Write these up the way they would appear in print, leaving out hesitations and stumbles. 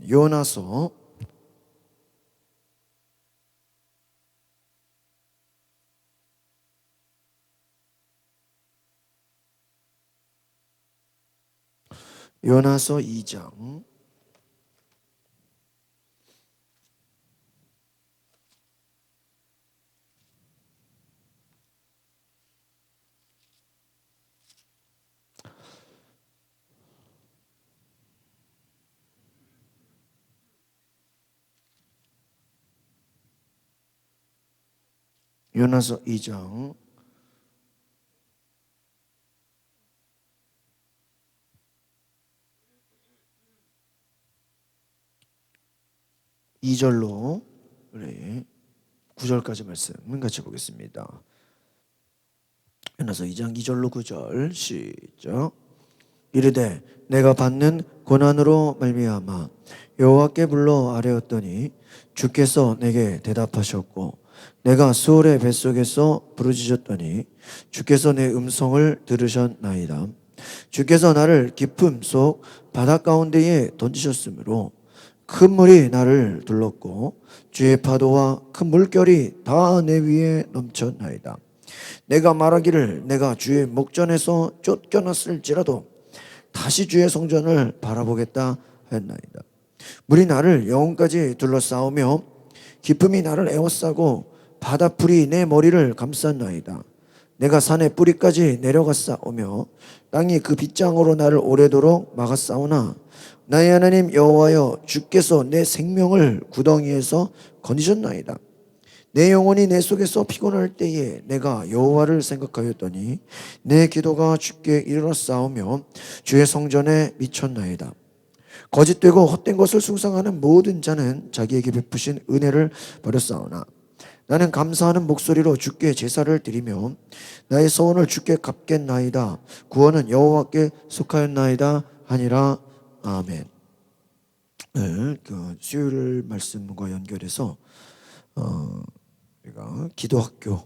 요나서 2장 요나서 2장 2절로 우리 9절까지 말씀 같이 보겠습니다. 요나서 2장 2절로 9절 시작. 이르되 내가 받는 고난으로 말미암아 여호와께 불러 아뢰었더니 주께서 내게 대답하셨고 내가 수월의 뱃속에서 부르짖었더니 주께서 내 음성을 들으셨나이다. 주께서 나를 깊음 속 바다 가운데에 던지셨으므로 큰 물이 나를 둘렀고 주의 파도와 큰 물결이 다 내 위에 넘쳤나이다. 내가 말하기를 내가 주의 목전에서 쫓겨났을지라도 다시 주의 성전을 바라보겠다 했나이다. 물이 나를 영혼까지 둘러싸우며 깊음이 나를 에워싸고 바다풀이 내 머리를 감쌌나이다. 내가 산의 뿌리까지 내려갔사오며 땅이 그 빗장으로 나를 오래도록 막았사오나 나의 하나님 여호와여 주께서 내 생명을 구덩이에서 건지셨나이다. 내 영혼이 내 속에서 피곤할 때에 내가 여호와를 생각하였더니 내 기도가 주께 이르렀사오며 주의 성전에 미쳤나이다. 거짓되고 헛된 것을 숭상하는 모든 자는 자기에게 베푸신 은혜를 버렸사오나 나는 감사하는 목소리로 주께 제사를 드리며 나의 소원을 주께 갚겠나이다. 구원은 여호와께 속하였나이다 하니라. 아멘. 네, 그 수요일 말씀과 연결해서 우리가 기도학교를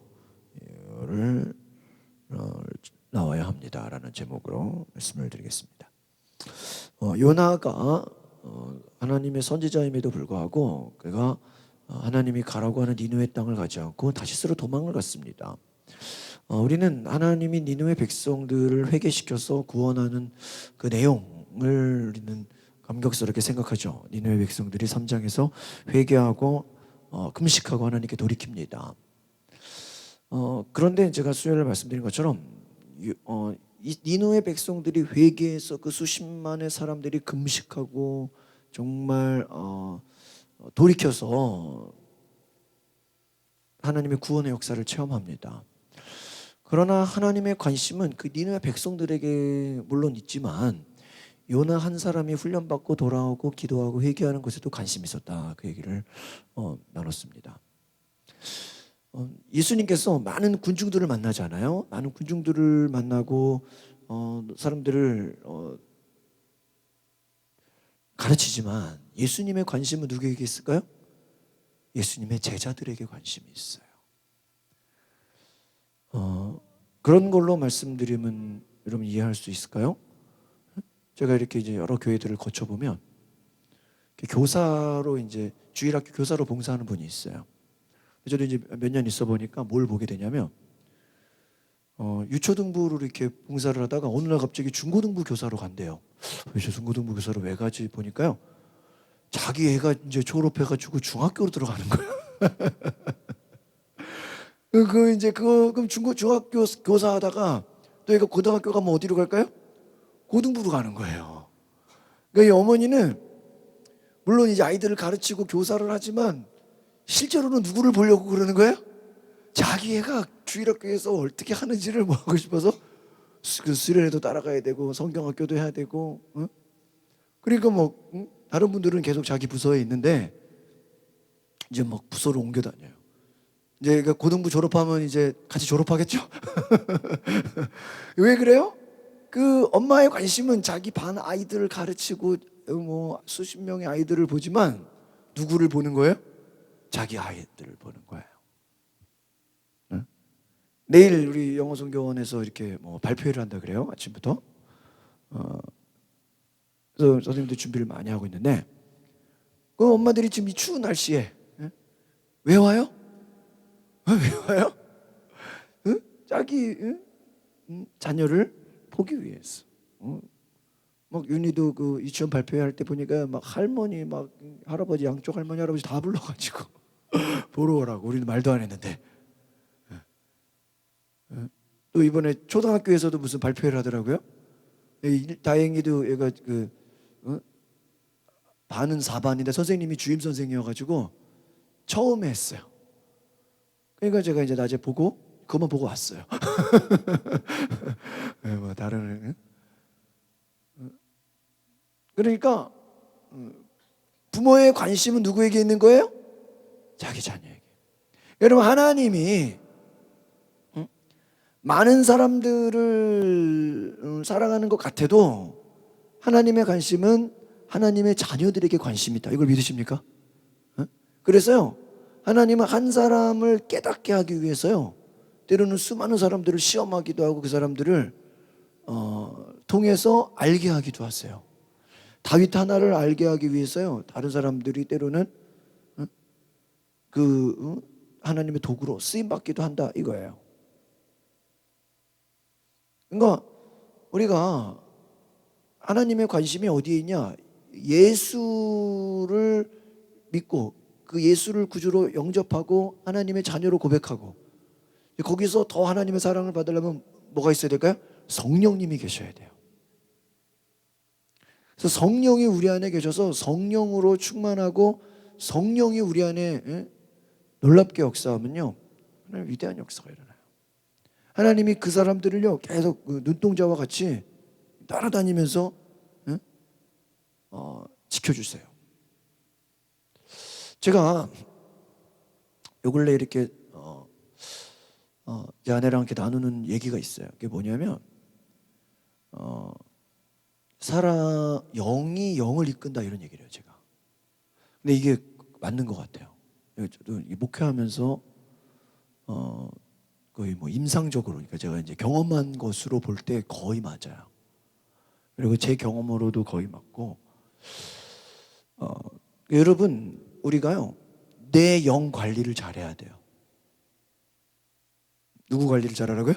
나와야 합니다라는 제목으로 말씀을 드리겠습니다. 요나가 하나님의 선지자임에도 불구하고 그가 하나님이 가라고 하는 니느웨 땅을 가지 않고 다시스로 도망을 갔습니다. 우리는 하나님이 니느웨 백성들을 회개시켜서 구원하는 그 내용을 우리는 감격스럽게 생각하죠. 니느웨 백성들이 3장에서 회개하고 금식하고 하나님께 돌이킵니다. 그런데 제가 수요일에 말씀드린 것처럼 이 니느웨 백성들이 회개해서 그 수십만의 사람들이 금식하고 정말 돌이켜서 하나님의 구원의 역사를 체험합니다. 그러나 하나님의 관심은 그 니느웨 백성들에게 물론 있지만 요나 한 사람이 훈련받고 돌아오고 기도하고 회개하는 것에도 관심이 있었다. 그 얘기를 나눴습니다. 예수님께서 많은 군중들을 만나잖아요. 많은 군중들을 만나고 사람들을 가르치지만 예수님의 관심은 누구에게 있을까요? 예수님의 제자들에게 관심이 있어요. 그런 걸로 말씀드리면 여러분 이해할 수 있을까요? 제가 이렇게 이제 여러 교회들을 거쳐보면 교사로 이제 주일학교 교사로 봉사하는 분이 있어요. 저도 이제 몇 년 있어 보니까 뭘 보게 되냐면 유초등부로 이렇게 봉사를 하다가 어느 날 갑자기 중고등부 교사로 간대요. 왜 저 중고등부 교사로 왜 가지 보니까요. 자기 애가 이제 졸업해가지고 중학교로 들어가는 거예요. 그럼 중학교 교사 하다가 또 얘가 고등학교 가면 어디로 갈까요? 고등부로 가는 거예요. 그러니까 이 어머니는 물론 이제 아이들을 가르치고 교사를 하지만 실제로는 누구를 보려고 그러는 거예요? 자기 애가 주일학교에서 어떻게 하는지를 뭐 하고 싶어서 그 수련회도 따라가야 되고 성경학교도 해야 되고 그러니까 다른 분들은 계속 자기 부서에 있는데 이제 막 부서로 옮겨 다녀요. 이제 고등부 졸업하면 이제 같이 졸업하겠죠? 왜 그래요? 그 엄마의 관심은 자기 반 아이들을 가르치고 수십 명의 아이들을 보지만 누구를 보는 거예요? 자기 아이들을 보는 거예요. 네? 내일 우리 영어선교원에서 이렇게 발표회를 한다 그래요. 아침부터. 그래서 선생님들 준비를 많이 하고 있는데 그 엄마들이 지금 이 추운 날씨에 왜 와요? 왜 와요? 응? 자기 자녀를 보기 위해서. 막 윤희도 그 유치원 발표할 때 보니까 막 할머니 막 할아버지 양쪽 할머니 할아버지 다 불러가지고 보러 오라고. 우리는 말도 안 했는데. 또 이번에 초등학교에서도 무슨 발표를 하더라고요. 다행히도 얘가 그 반은 4반인데 선생님이 주임 선생이어가지고 처음 했어요. 그러니까 제가 이제 낮에 보고 그것만 보고 왔어요. 뭐 다른 그러니까 부모의 관심은 누구에게 있는 거예요? 자기 자녀에게. 여러분 하나님이 많은 사람들을 사랑하는 것 같아도 하나님의 관심은 하나님의 자녀들에게 관심이 있다. 이걸 믿으십니까? 그래서요 하나님은 한 사람을 깨닫게 하기 위해서요 때로는 수많은 사람들을 시험하기도 하고 그 사람들을 통해서 알게 하기도 하세요. 다윗 하나를 알게 하기 위해서요 다른 사람들이 때로는 하나님의 도구로 쓰임받기도 한다 이거예요. 그러니까 우리가 하나님의 관심이 어디에 있냐? 예수를 믿고 그 예수를 구주로 영접하고 하나님의 자녀로 고백하고 거기서 더 하나님의 사랑을 받으려면 뭐가 있어야 될까요? 성령님이 계셔야 돼요. 그래서 성령이 우리 안에 계셔서 성령으로 충만하고 성령이 우리 안에 놀랍게 역사하면요 하나님 위대한 역사가 일어나요. 하나님이 그 사람들을요 계속 눈동자와 같이 따라다니면서 지켜주세요. 제가 요 근래 이렇게 제 아내랑 이렇게 나누는 얘기가 있어요. 그게 뭐냐면 영이 영을 이끈다 이런 얘기를 해요 제가. 근데 이게 맞는 것 같아요. 저도 목회하면서 거의 뭐 임상적으로 그러니까 제가 이제 경험한 것으로 볼 때 거의 맞아요. 그리고 제 경험으로도 거의 맞고 여러분 우리가요 내 영 관리를 잘해야 돼요. 누구 관리를 잘하라고요?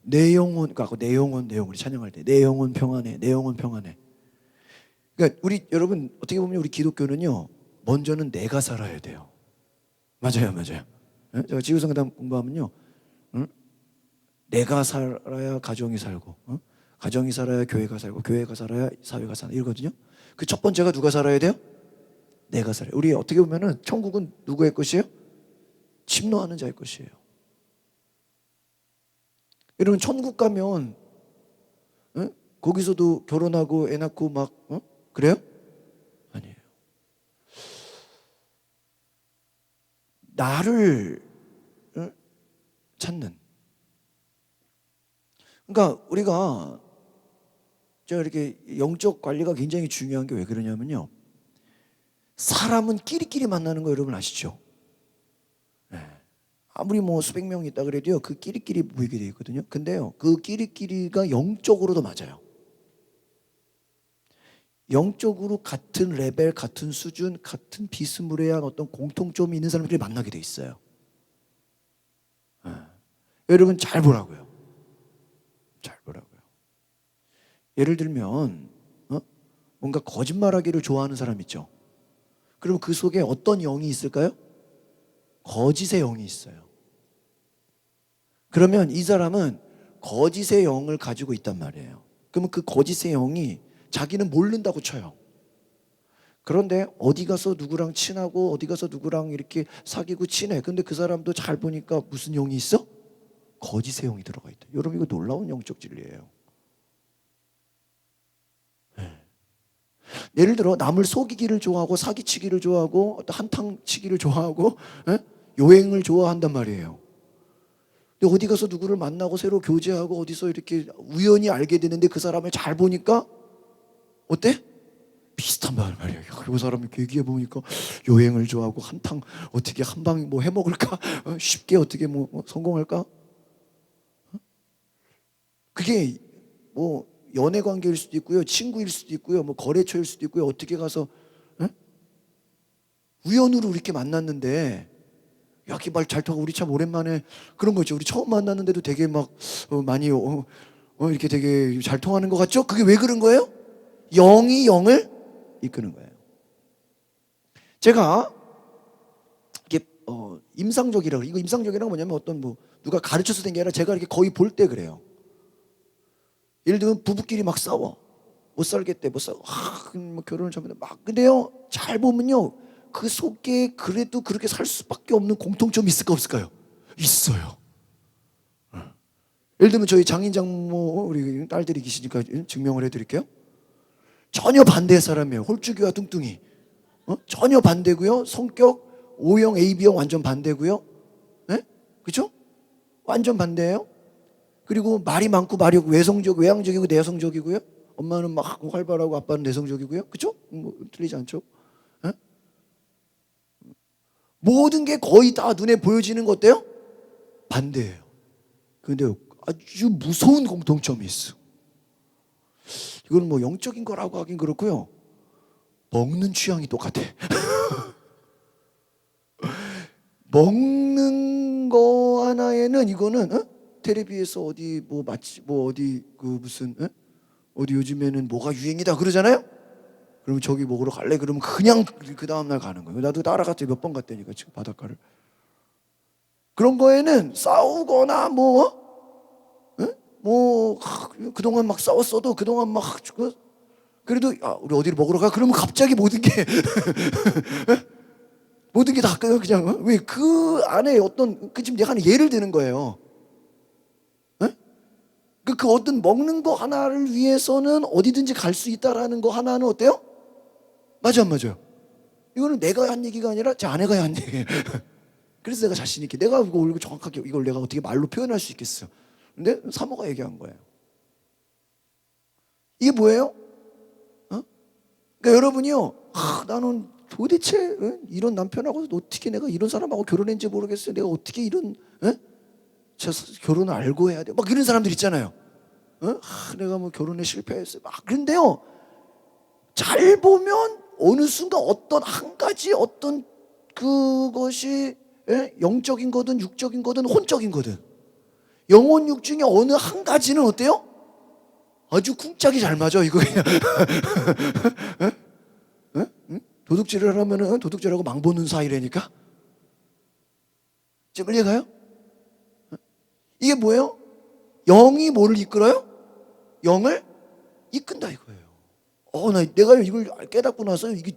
내 영혼, 그러니까 내 영혼 우리 찬양할 때 내 영혼 평안해, 내 영혼 평안해. 그러니까 우리 여러분 어떻게 보면 우리 기독교는요 먼저는 내가 살아야 돼요. 맞아요. 제가 지구상담 공부하면요 내가 살아야 가정이 살고 가정이 살아야 교회가 살고 교회가 살아야 사회가 사는 이러거든요. 그 첫 번째가 누가 살아야 돼요? 내가 살아요. 우리 어떻게 보면은 천국은 누구의 것이에요? 침노하는 자의 것이에요. 여러분 천국 가면 거기서도 결혼하고 애 낳고 막 그래요? 아니에요. 나를 찾는. 그러니까 우리가 제가 이렇게 영적 관리가 굉장히 중요한 게 왜 그러냐면요. 사람은 끼리끼리 만나는 거 여러분 아시죠? 네. 아무리 뭐 수백 명 있다 그래도요 그 끼리끼리 모이게 돼 있거든요. 근데요 그 끼리끼리가 영적으로도 맞아요. 영적으로 같은 레벨, 같은 수준, 같은 비스무리한 어떤 공통점이 있는 사람들이 만나게 돼 있어요. 여러분 잘 보라고요. 잘 보라고요. 예를 들면 뭔가 거짓말하기를 좋아하는 사람 있죠. 그럼 그 속에 어떤 영이 있을까요? 거짓의 영이 있어요. 그러면 이 사람은 거짓의 영을 가지고 있단 말이에요. 그러면 그 거짓의 영이 자기는 모른다고 쳐요. 그런데 어디 가서 누구랑 친하고 어디 가서 누구랑 이렇게 사귀고 친해. 근데 그 사람도 잘 보니까 무슨 영이 있어? 거짓의 영이 들어가 있다. 여러분 이거 놀라운 영적 진리예요. 예를 들어 남을 속이기를 좋아하고 사기치기를 좋아하고 어떤 한탕치기를 좋아하고 요행을 좋아한단 말이에요. 근데 어디 가서 누구를 만나고 새로 교제하고 어디서 이렇게 우연히 알게 되는데 그 사람을 잘 보니까 어때? 비슷한 말이에요. 그 사람이 얘기해 보니까 요행을 좋아하고 한탕 어떻게 한 방 뭐 해먹을까? 쉽게 어떻게 뭐 성공할까? 그게 뭐 연애 관계일 수도 있고요, 친구일 수도 있고요, 뭐 거래처일 수도 있고요. 어떻게 가서 우연으로 이렇게 만났는데 야, 이렇게 말 잘 타고 우리 참 오랜만에 그런 거죠. 우리 처음 만났는데도 되게 막 많이 이렇게 되게 잘 통하는 것 같죠? 그게 왜 그런 거예요? 영이 영을 이끄는 거예요. 제가 이게 임상적이라고, 이거 임상적이라는 건 뭐냐면 어떤 뭐 누가 가르쳐서 된 게 아니라 제가 이렇게 거의 볼 때 그래요. 예를 들면 부부끼리 막 싸워. 못 살겠대, 못 싸워. 뭐 결혼을 잘못해 막. 근데요, 잘 보면요, 그 속에 그래도 그렇게 살 수밖에 없는 공통점이 있을까 없을까요? 있어요. 예를 들면 저희 장인 장모 우리 딸들이 계시니까 증명을 해드릴게요. 전혀 반대의 사람이에요. 홀쭉이와 뚱뚱이. 전혀 반대고요. 성격 O형, AB형 완전 반대고요. 네? 그렇죠? 완전 반대예요. 그리고 말이 많고 말이 외향적이고 내성적이고요. 엄마는 막 활발하고 아빠는 내성적이고요. 그렇죠? 뭐 틀리지 않죠? 네? 모든 게 거의 다 눈에 보여지는 것 어때요? 반대예요. 근데 아주 무서운 공통점이 있어. 이건 뭐 영적인 거라고 하긴 그렇고요. 먹는 취향이 똑같아. 먹는 거 하나에는 이거는 텔레비에서 어디 뭐 마치 뭐 어디 그 무슨 어디 요즘에는 뭐가 유행이다 그러잖아요. 그럼 저기 먹으러 갈래? 그러면 그냥 그 다음날 가는 거예요. 나도 따라갔지 몇 번 갔다니까 지금 바닷가를. 그런 거에는 싸우거나 뭐 그동안 막 싸웠어도 그동안 막 그래도 우리 어디를 먹으러 가? 그러면 갑자기 모든 게 모든 게 다 그냥 왜 그 안에 어떤 그 지금 내가 하는 예를 드는 거예요. 그 어떤 먹는 거 하나를 위해서는 어디든지 갈 수 있다라는 거 하나는 어때요? 맞아 안 맞아요? 이거는 내가 한 얘기가 아니라 제 아내가 한 얘기예요. 그래서 내가 자신 있게 내가 이거 정확하게 이걸 내가 어떻게 말로 표현할 수 있겠어? 근데 사모가 얘기한 거예요. 이게 뭐예요? 그러니까 여러분이요, 나는 도대체 이런 남편하고 어떻게 내가 이런 사람하고 결혼했는지 모르겠어요. 내가 어떻게 이런 저 결혼을 알고 해야 돼? 막 이런 사람들 있잖아요. 내가 뭐 결혼에 실패했어요. 막 그런데요, 잘 보면 어느 순간 어떤 한 가지 어떤 그것이 영적인 거든 육적인 거든 혼적인 거든 영혼 육 중에 어느 한 가지는 어때요? 아주 쿵짝이 잘 맞아 이거 그냥. 도둑질을 하면은 도둑질하고 망보는 사이라니까. 지금 이해가요? 이게 뭐예요? 영이 뭐를 이끌어요? 영을 이끈다 이거예요. 내가 이걸 깨닫고 나서 이게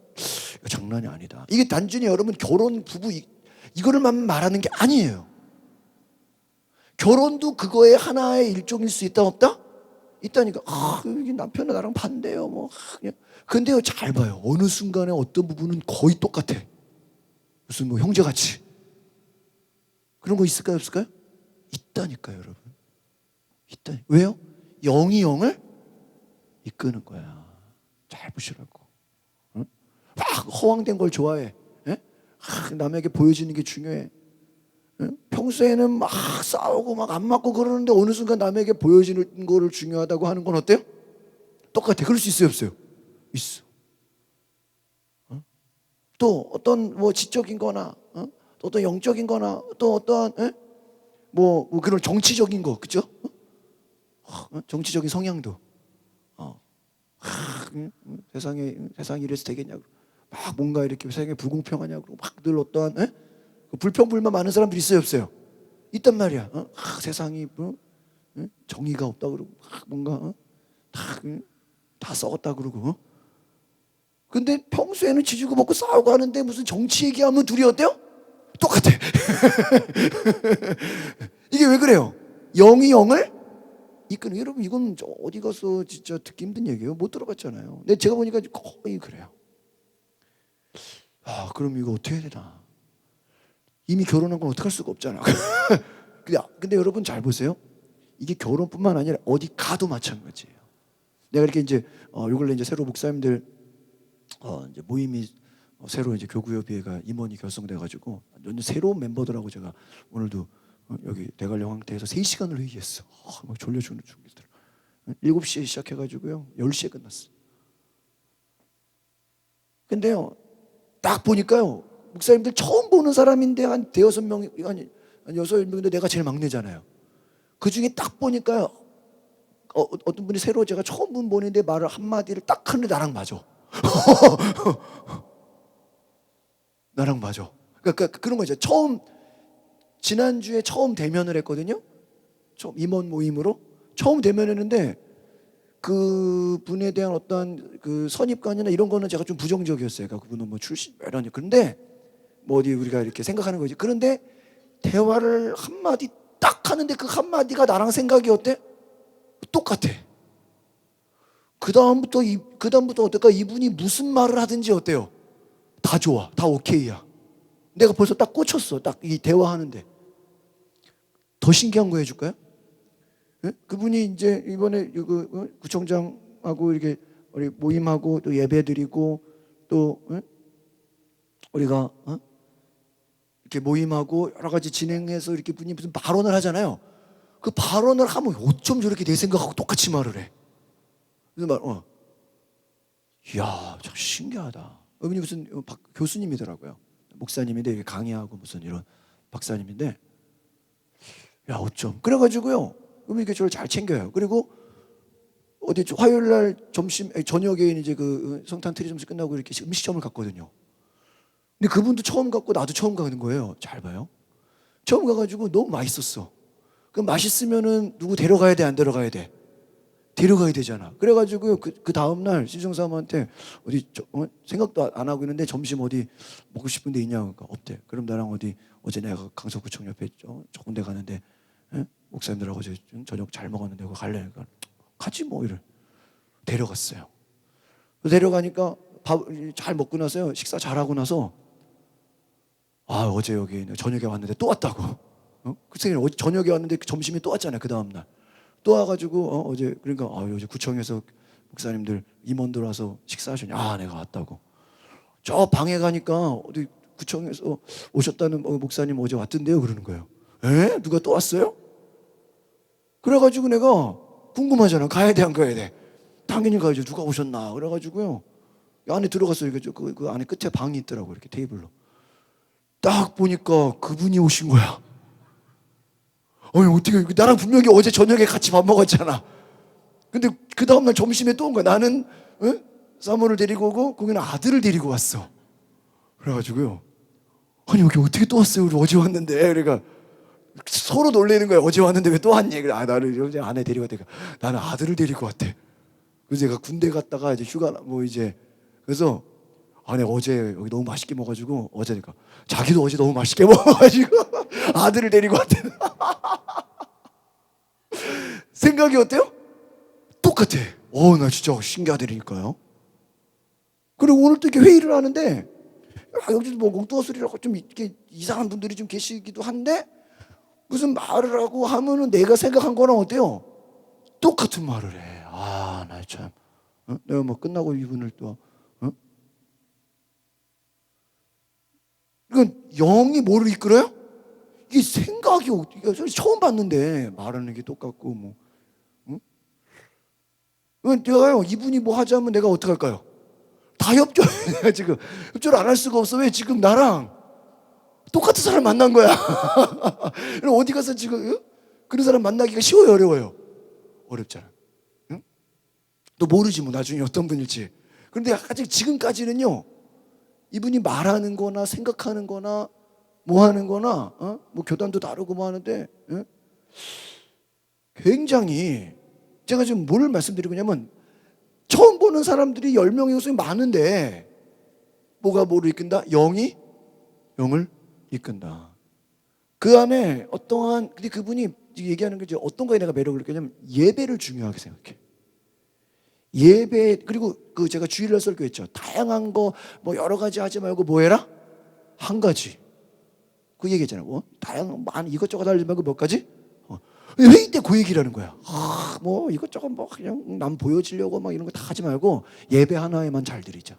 장난이 아니다. 이게 단순히 여러분 결혼 부부 이거를만 말하는 게 아니에요. 결혼도 그거의 하나의 일종일 수 있다 없다? 있다니까. 이게 남편은 나랑 반대요. 뭐 그냥. 근데요 잘 봐요. 어느 순간에 어떤 부분은 거의 똑같아. 무슨 뭐 형제같이. 그런 거 있을까요 없을까요? 있다니까요 여러분. 있다. 왜요? 영이 영을 이끄는 거야. 잘 보시라고. 막 허황된 걸 좋아해. 남에게 보여지는 게 중요해. 평소에는 막 싸우고 막 안 맞고 그러는데 어느 순간 남에게 보여지는 거를 중요하다고 하는 건 어때요? 똑같아. 그럴 수 있어요 없어요? 있어. 또 어떤 뭐 지적인 거나 또 어떤 영적인 거나 또 어떠한 뭐 그런 정치적인 거 그죠? 정치적인 성향도 세상이 이래서 되겠냐고 막 뭔가 이렇게 세상에 불공평하냐고 막 늘 어떠한 불평불만 많은 사람들이 있어요 없어요? 있단 말이야. 세상이 정의가 없다 그러고 뭔가 다 썩었다 그러고 근데 평소에는 지지고 먹고 싸우고 하는데 무슨 정치 얘기하면 둘이 어때요? 똑같아. 이게 왜 그래요? 영이 영을 이끄는. 여러분 이건 어디 가서 진짜 듣기 힘든 얘기예요. 못 들어봤잖아요. 근데 제가 보니까 거의 그래요. 그럼 이거 어떻게 해야 되나? 이미 결혼한 건 어떡할 수가 없잖아. 근데 여러분 잘 보세요. 이게 결혼뿐만 아니라 어디 가도 마찬가지예요. 내가 이렇게 이제 요 근래 이제 새로 목사님들 이제 모임이 새로 이제 교구협의회가 임원이 결성돼 가지고 완전 새로운 멤버들하고 제가 오늘도 여기 대관령 황태에서 3시간을 회의했어. 막 졸려 죽는 중이더라. 7시에 시작해 가지고요. 10시에 끝났어. 근데요. 딱 보니까요. 목사님들 처음 보는 사람인데 한 대여섯 명, 한 여섯 명인데 내가 제일 막내잖아요. 그 중에 딱 보니까 어떤 분이 새로 제가 처음 분 보는데 말을 한마디를 딱 하는데 나랑 맞아. 나랑 맞아. 그러니까 그런 거죠. 지난주에 처음 대면을 했거든요. 처음 임원 모임으로 처음 대면했는데 그 분에 대한 어떤 그 선입관이나 이런 거는 제가 좀 부정적이었어요. 그러니까 그분은 뭐 출신 이런. 그런데 뭐 어디 우리가 이렇게 생각하는 거지. 그런데 대화를 한마디 딱 하는데 그 한마디가 나랑 생각이 어때? 똑같아. 그다음부터 어떨까? 이분이 무슨 말을 하든지 어때요? 다 좋아. 다 오케이야. 내가 벌써 딱 꽂혔어. 딱 이 대화하는데. 더 신기한 거 해줄까요? 예? 그분이 이제 이번에 구청장하고 이렇게 우리 모임하고 또 예배 드리고 또 우리가 이렇게 모임하고 여러 가지 진행해서 이렇게 분이 무슨 발언을 하잖아요. 그 발언을 하면 어쩜 저렇게 내 생각하고 똑같이 말을 해. 그래서 이야, 참 신기하다. 이분이 무슨 교수님이더라고요. 목사님인데 이렇게 강의하고 무슨 이런 박사님인데, 야, 어쩜. 그래가지고요, 그분이 이렇게 저를 잘 챙겨요. 그리고 어디 화요일 날 저녁에 이제 그 성탄 트리 점심 끝나고 이렇게 음식점을 갔거든요. 근데 그분도 처음 갔고 나도 처음 가는 거예요. 잘 봐요. 처음 가가지고 너무 맛있었어. 그럼 맛있으면은 누구 데려가야 돼, 안 데려가야 돼? 데려가야 되잖아. 그래가지고 그 다음날 신정사모한테 생각도 안 하고 있는데 점심 어디 먹고 싶은 데 있냐? 그러니까 없대. 그럼 나랑 어제 내가 강서구청 옆에 좋은 데 가는데 목사님들하고 저녁 잘 먹었는데 그거 갈래? 그러니까 같이 뭐 이래. 데려갔어요. 데려가니까 밥 잘 먹고 나서요. 식사 잘하고 나서 어제 여기 저녁에 왔는데 또 왔다고. 그 어제 저녁에 왔는데 점심에 또 왔잖아요. 그 다음날. 또 와가지고 어제 그러니까 어제 구청에서 목사님들 임원들 와서 식사하셨냐? 내가 왔다고. 저 방에 가니까 어디 구청에서 오셨다는 목사님 어제 왔던데요. 그러는 거예요. 에? 누가 또 왔어요? 그래가지고 내가 궁금하잖아. 가야 돼, 안 가야 돼? 당연히 가야죠. 누가 오셨나? 그래가지고요. 안에 들어갔어요. 그 안에 끝에 방이 있더라고. 이렇게 테이블로. 딱 보니까 그분이 오신 거야. 어떻게 나랑 분명히 어제 저녁에 같이 밥 먹었잖아. 근데 그 다음날 점심에 또 온 거야. 나는 사모를 데리고 오고 거기는 아들을 데리고 왔어. 그래가지고요. 아니 여기 어떻게 또 왔어요? 우리 어제 왔는데. 그러니까 서로 놀래는 거야. 어제 왔는데 왜 또 왔니? 그래, 나를 어제 아내 데리고 왔대. 나는 아들을 데리고 왔대. 그래서 제가 군대 갔다가 이제 휴가 그래서 내가 어제 여기 너무 맛있게 먹어가지고 어제니까 자기도 어제 너무 맛있게 먹어가지고 아들을 데리고 왔대. 생각이 어때요? 똑같아. 나 진짜 신기하다니까요. 그리고 오늘 또 이렇게 회의를 하는데 여기도 뭐 엉뚱어소리라고 좀 이렇게 이상한 분들이 좀 계시기도 한데 무슨 말을 하고 하면은 내가 생각한 거랑 어때요? 똑같은 말을 해. 나 참. 내가 뭐 끝나고 이분을 또 이건 영이 뭐를 이끌어요? 이게 생각이 처음 봤는데 말하는 게 똑같고 뭐. 내가요 이분이 뭐 하자면 내가 어떻게 할까요? 다 협조해. 내가 지금 협조를 안 할 수가 없어. 왜 지금 나랑 똑같은 사람 만난 거야. 어디 가서 지금 그런 사람 만나기가 쉬워요, 어려워요? 어렵잖아. 응? 또 모르지 뭐 나중에 어떤 분일지. 그런데 아직 지금까지는요 이분이 말하는 거나 생각하는 거나 뭐 하는 거나 뭐 교단도 다르고 뭐 하는데 굉장히 제가 지금 뭘 말씀드리고 있냐면 처음 보는 사람들이 10명이 요새 많은데 뭐가 뭐를 이끈다? 영이 영을 이끈다. 그 안에 근데 그분이 얘기하는 게 이제 어떤 거에 내가 매력을 느꼈냐면 예배를 중요하게 생각해. 예배, 그리고 제가 주일날 설교했죠. 다양한 거 뭐 여러 가지 하지 말고 뭐 해라? 한 가지. 그 얘기했잖아요. 다양한 많은 이것저것 하지 말고 몇 가지? 회의 때 그 얘기라는 거야. 뭐 이것저것 뭐 그냥 남 보여지려고 막 이런 거 다 하지 말고 예배 하나에만 잘 드리자.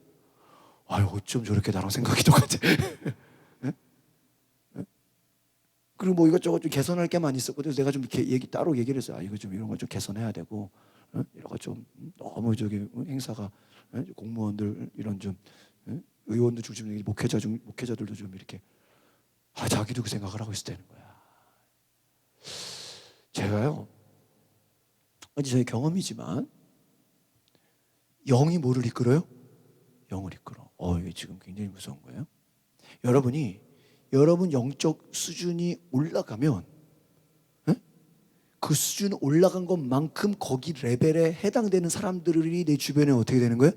어쩜 저렇게 나랑 생각이 똑같아. 그리고 뭐 이것저것 좀 개선할 게 많이 있었거든요. 내가 좀 이렇게 따로 얘기를 했어요. 이거 좀 이런 거 좀 개선해야 되고, 이런 거 좀 너무 행사가 공무원들 이런 좀 의원도 좀 목회자들도 좀 이렇게 자기도 그 생각을 하고 있을 때는 거야. 제가요, 어제 저의 경험이지만 영이 뭐를 이끌어요? 영을 이끌어. 이게 지금 굉장히 무서운 거예요. 여러분 영적 수준이 올라가면 그 수준 올라간 것만큼 거기 레벨에 해당되는 사람들이 내 주변에 어떻게 되는 거예요?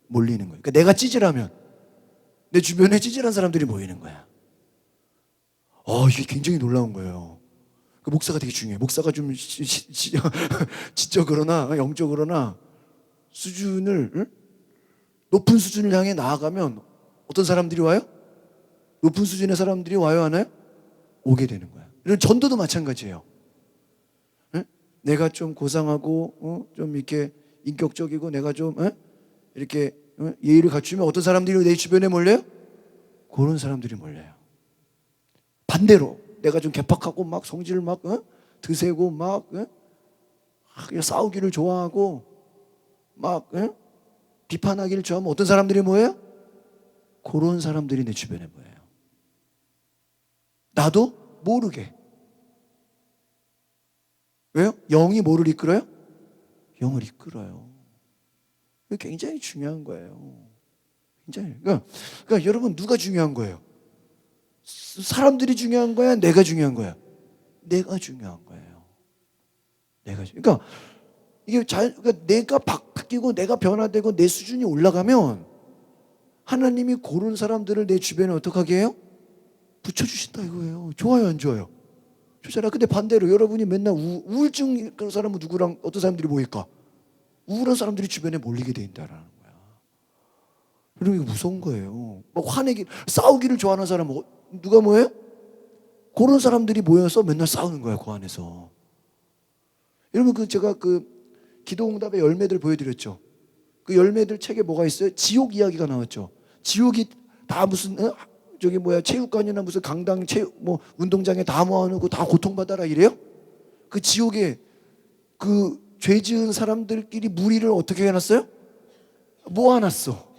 몰리는 거예요. 그러니까 내가 찌질하면 내 주변에 찌질한 사람들이 모이는 거야. 이게 굉장히 놀라운 거예요. 그 목사가 되게 중요해. 목사가 좀 지적으로나 영적으로나 수준을 높은 수준을 향해 나아가면 어떤 사람들이 와요? 높은 수준의 사람들이 와요, 안 와요? 오게 되는 거야. 이런 전도도 마찬가지예요. 내가 좀 고상하고 좀 이렇게 인격적이고 내가 좀 이렇게 예의를 갖추면 어떤 사람들이 내 주변에 몰려요? 그런 사람들이 몰려요. 반대로 내가 좀 개팍하고 막 성질 막 드세고 막 그냥 싸우기를 좋아하고 막 비판하기를 좋아하면 어떤 사람들이 뭐예요? 그런 사람들이 내 주변에 모여요. 나도 모르게. 왜요? 영이 뭐를 이끌어요? 영을 이끌어요. 이게 굉장히 중요한 거예요. 굉장히. 그러니까 여러분 누가 중요한 거예요? 사람들이 중요한 거야? 내가 중요한 거야? 내가 중요한 거예요. 그러니까 그러니까 내가 바뀌고 내가 변화되고 내 수준이 올라가면 하나님이 그런 사람들을 내 주변에 어떻게 하게 해요? 붙여주신다 이거예요. 좋아요, 안 좋아요? 좋잖아. 근데 반대로 여러분이 맨날 우울증 그런 사람은 누구랑 어떤 사람들이 모일까? 우울한 사람들이 주변에 몰리게 돼 있다라는 거야. 여러분 이거 무서운 거예요. 막 싸우기를 좋아하는 사람은 누가 뭐예요? 그런 사람들이 모여서 맨날 싸우는 거야, 그 안에서. 여러분 제가 기도응답의 열매들 보여드렸죠. 그 열매들 책에 뭐가 있어요? 지옥 이야기가 나왔죠. 지옥이 다 무슨 체육관이나 무슨 강당 운동장에 다 모아놓고 다 고통받아라 이래요? 그 지옥에 그 죄 지은 사람들끼리 무리를 어떻게 해놨어요? 모아놨어.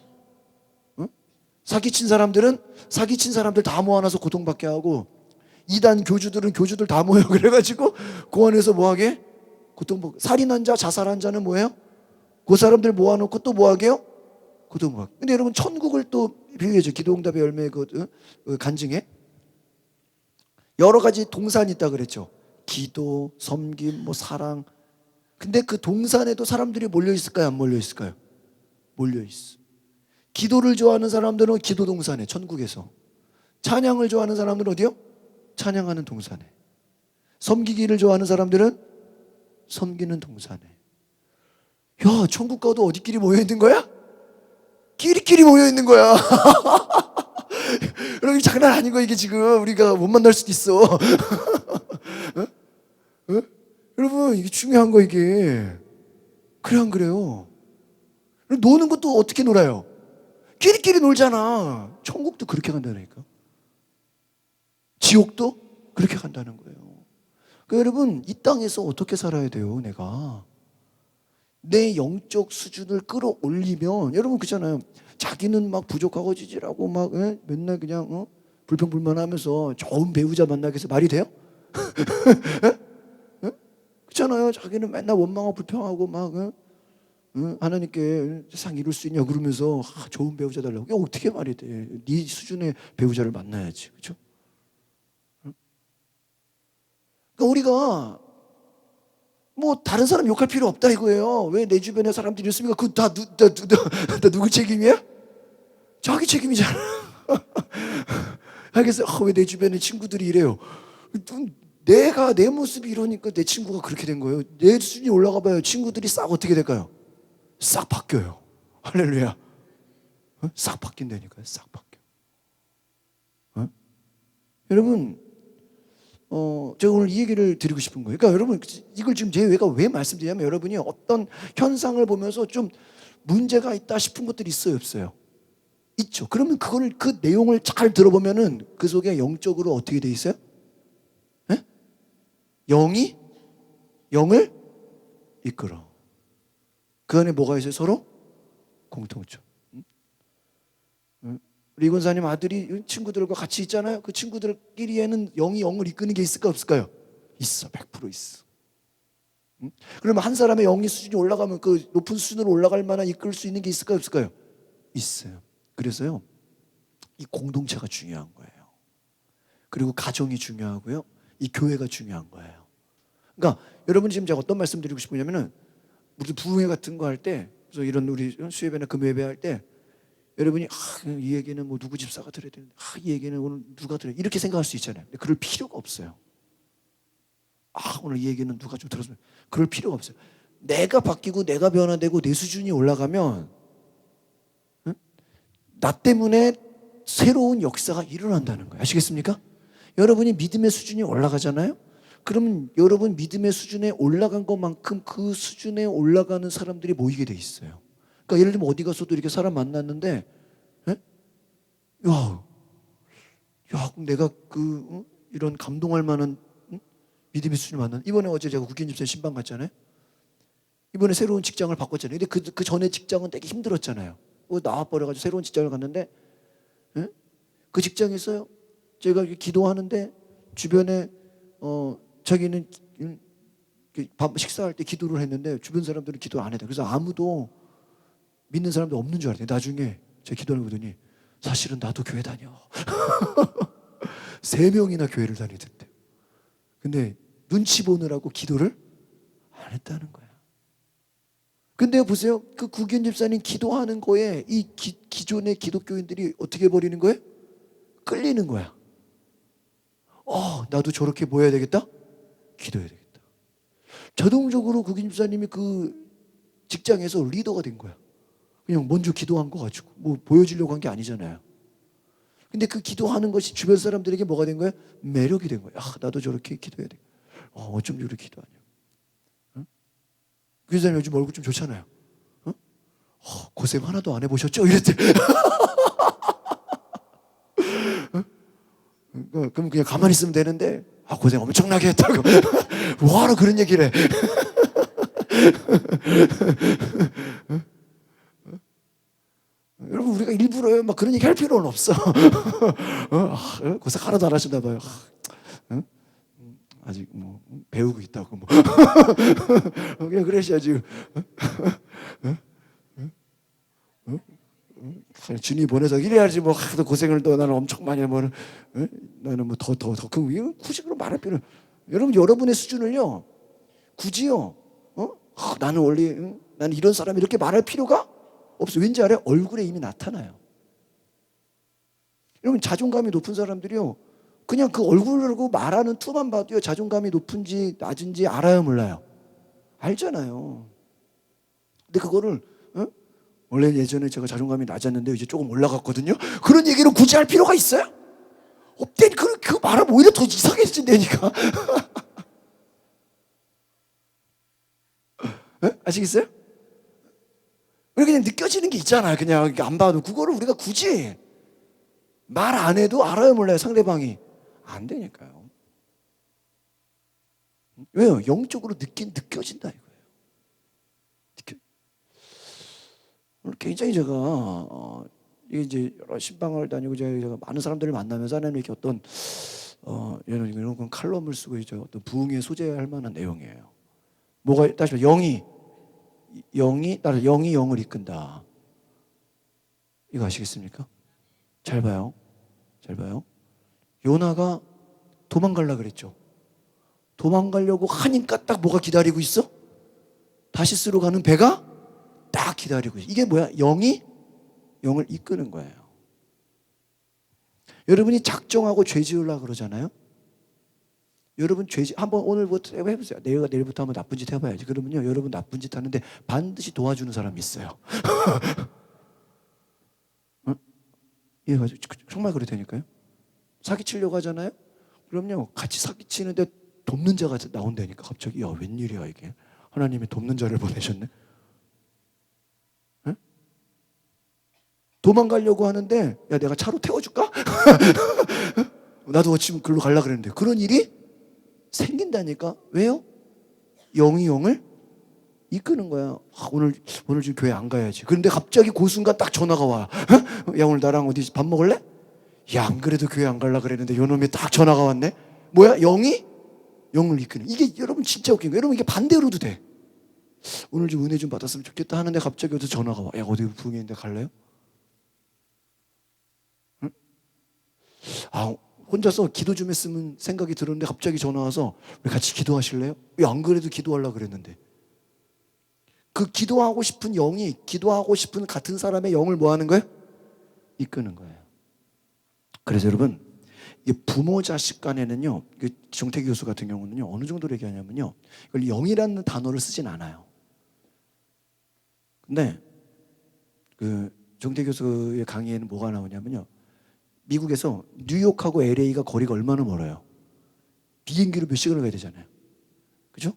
사기친 사람들 다 모아놔서 고통받게 하고, 이단 교주들 다 모여 그래가지고 그 안에서 뭐하게? 고통받고. 살인한 자, 자살한 자는 뭐예요? 그 사람들 모아놓고 또 뭐하게요? 고통받고. 근데 여러분 천국을 또 비유해줘. 기도응답의 열매 간증에 여러 가지 동산이 있다 그랬죠. 기도, 섬김, 사랑. 근데 그 동산에도 사람들이 몰려 있을까요? 안 몰려 있을까요? 몰려 있어. 기도를 좋아하는 사람들은 기도 동산에, 천국에서. 찬양을 좋아하는 사람들은 어디요? 찬양하는 동산에. 섬기기를 좋아하는 사람들은 섬기는 동산에. 야, 천국 가도 어디끼리 모여 있는 거야? 끼리끼리 모여 있는 거야. 여러분 장난 아닌 거 이게 지금 우리가 못 만날 수도 있어. 여러분 이게 중요한 거 이게. 그래 안 그래요? 노는 것도 어떻게 놀아요? 끼리끼리 놀잖아. 천국도 그렇게 간다니까. 지옥도 그렇게 간다는 거예요. 그러니까 여러분 이 땅에서 어떻게 살아야 돼요? 내가 내 영적 수준을 끌어올리면, 여러분 그렇잖아요. 자기는 막 부족하고 찌질하고 막 맨날 그냥 불평불만하면서 좋은 배우자 만나기 위해서 말이 돼요? 그렇잖아요. 자기는 맨날 원망하고 불평하고 막 하나님께 세상 이룰 수 있냐 그러면서 좋은 배우자 달라고. 이게 어떻게 말이 돼? 네 수준의 배우자를 만나야지, 그렇죠? 그러니까 우리가 다른 사람 욕할 필요 없다 이거예요. 왜 내 주변에 사람들이 있습니까? 그거 다 누구 책임이야? 자기 책임이잖아. 알겠어요? 왜 내 주변에 친구들이 이래요? 내가 내 모습이 이러니까 내 친구가 그렇게 된 거예요. 내 수준이 올라가 봐요. 친구들이 싹 어떻게 될까요? 싹 바뀌어요. 할렐루야. 싹 바뀐다니까요. 싹 바뀌어. 여러분 제가 오늘 이 얘기를 드리고 싶은 거예요. 그러니까 여러분 이걸 지금 제가 왜 말씀드리냐면, 여러분이 어떤 현상을 보면서 좀 문제가 있다 싶은 것들이 있어요, 없어요? 있죠. 그러면 그 내용을 잘 들어보면은 그 속에 영적으로 어떻게 돼 있어요? 영이 영을 이끌어. 그 안에 뭐가 있어요? 서로 공통점. 우리 이권사님 아들이 친구들과 같이 있잖아요. 그 친구들끼리에는 영이 영을 이끄는 게 있을까 없을까요? 있어. 100% 있어. 응? 그러면 한 사람의 영의 수준이 올라가면 그 높은 수준으로 올라갈 만한 이끌 수 있는 게 있을까 없을까요? 있어요. 그래서요, 이 공동체가 중요한 거예요. 그리고 가정이 중요하고요, 이 교회가 중요한 거예요. 그러니까 여러분, 지금 제가 어떤 말씀 드리고 싶으냐면은, 우리 부흥회 같은 거 할 때, 그래서 이런 우리 수예배나 금요예배 할 때 여러분이 이 얘기는 뭐 누구 집사가 들어야 되는데, 이 얘기는 오늘 누가 들어야 돼, 이렇게 생각할 수 있잖아요. 근데 그럴 필요가 없어요. 오늘 이 얘기는 누가 좀 들었으면, 그럴 필요가 없어요. 내가 바뀌고 내가 변화되고 내 수준이 올라가면, 응? 나 때문에 새로운 역사가 일어난다는 거예요. 아시겠습니까? 여러분이 믿음의 수준이 올라가잖아요. 그러면 여러분 믿음의 수준에 올라간 것만큼 그 수준에 올라가는 사람들이 모이게 돼 있어요. 그러니까 예를 들면 어디 가서도 이렇게 사람 만났는데, 에? 그럼 내가 이런 감동할 만한 믿음의 수준을 만난. 이번에 어제 제가 국회의원 집사님 신방 갔잖아요. 이번에 새로운 직장을 바꿨잖아요. 근데 그 전에 직장은 되게 힘들었잖아요. 나와버려가지고 새로운 직장을 갔는데, 에? 그 직장에서요, 제가 기도하는데 주변에 자기는 밥 식사할 때 기도를 했는데 주변 사람들은 기도를 안 했다. 그래서 아무도 믿는 사람도 없는 줄 알았더니 나중에 제가 기도를 보더니 사실은 나도 교회 다녀. 3명이나 교회를 다니던데. 근데 눈치 보느라고 기도를 안 했다는 거야. 근데 보세요. 그 구기현 집사님 기도하는 거에 이 기존의 기독교인들이 어떻게 버리는 거예요? 끌리는 거야. 나도 저렇게 뭐 해야 되겠다? 기도해야 되겠다. 자동적으로 구기현 집사님이 그 직장에서 리더가 된 거야. 그냥 먼저 기도한 거 가지고 뭐 보여주려고 한 게 아니잖아요. 근데 그 기도하는 것이 주변 사람들에게 뭐가 된 거야? 매력이 된 거야. 나도 저렇게 기도해야 돼. 어쩜 저렇게 기도하냐. 응? 그 사람 요즘 얼굴 좀 좋잖아요. 응? 고생 하나도 안 해보셨죠? 이랬대. 응? 그럼 그냥 가만히 있으면 되는데, 고생 엄청나게 했다고. 뭐하러 그런 얘기를 해. 여러분, 우리가 일부러 막 그런 얘기 할 필요는 없어. 고생 하나도 안 하셨나 봐요. 아직 뭐 배우고 있다고 뭐. 그냥 그러셔야지. 주님 보내서 이래야지 뭐 하도 고생을 또 나는 엄청 많이 하면 나는 뭐 더 그럼 굳이 그런 말할 필요. 여러분, 여러분의 수준을요 굳이요 나는 원래 나는 이런 사람 이렇게 말할 필요가 없어. 왠지 알아요? 얼굴에 이미 나타나요. 여러분, 자존감이 높은 사람들이요 그냥 그 얼굴을 말하는 투만 봐도요 자존감이 높은지 낮은지 알아요, 몰라요? 알잖아요. 근데 그거를 원래 예전에 제가 자존감이 낮았는데 이제 조금 올라갔거든요. 그런 얘기를 굳이 할 필요가 있어요? 없대. 그 말하면 오히려 더 이상해진다니까. 아시겠어요? 그냥 느껴지는 게 있잖아요. 그냥 안 봐도 그거를 우리가 굳이 말 안 해도 알아요, 몰라요? 상대방이 안 되니까요. 왜요? 영적으로 느껴진다 이거예요. 오늘 굉장히 제가 이제 여러 신방을 다니고 제가 많은 사람들을 만나면서 하나님 이렇게 어떤 이런 건 칼럼을 쓰고 이제 어떤 부흥에 소재할 만한 내용이에요. 뭐가 다시 말해, 영이 영을 이끈다. 이거 아시겠습니까? 잘 봐요. 요나가 도망가려고 그랬죠. 도망가려고 하니까 딱 뭐가 기다리고 있어? 다시스로 가는 배가 딱 기다리고 있어. 이게 뭐야? 영이 영을 이끄는 거예요. 여러분이 작정하고 죄 지으려고 그러잖아요. 여러분 한번 오늘부터 해보세요. 내일부터 한번 나쁜 짓 해봐야지. 그러면요, 여러분 나쁜 짓 하는데 반드시 도와주는 사람이 있어요. 정말 그렇다니까요. 사기치려고 하잖아요. 그럼요, 같이 사기치는데 돕는 자가 나온다니까. 갑자기 웬일이야 이게. 하나님이 돕는 자를 보내셨네. 도망가려고 하는데 내가 차로 태워줄까? 나도 지금 글로 가려고 그랬는데 그런 일이 생긴다니까. 왜요? 영이 영을 이끄는 거야. 오늘 지금 교회 안 가야지. 그런데 갑자기 그 순간 딱 전화가 와. 야, 오늘 나랑 어디 밥 먹을래? 야, 안 그래도 교회 안 갈라 그랬는데 요놈이 딱 전화가 왔네. 뭐야? 영이? 영을 이끄는. 이게 여러분 진짜 웃긴 거예요. 여러분 이게 반대로도 돼. 오늘 좀 은혜 좀 받았으면 좋겠다 하는데 갑자기 어디서 전화가 와. 야, 어디 부흥회인데 갈래요? 응? 아, 혼자서 기도 좀 했으면 생각이 들었는데 갑자기 전화 와서 우리 같이 기도하실래요? 야, 안 그래도 기도하려고 그랬는데. 그 기도하고 싶은 영이 기도하고 싶은 같은 사람의 영을 뭐 하는 거예요? 이끄는 거예요. 그래서 여러분, 이게 부모 자식 간에는요, 정태기 교수 같은 경우는요, 어느 정도로 얘기하냐면요, 이걸 영이라는 단어를 쓰진 않아요. 근데 그 정태기 교수의 강의에는 뭐가 나오냐면요, 미국에서 뉴욕하고 LA가 거리가 얼마나 멀어요? 비행기로 몇 시간을 가야 되잖아요. 그죠?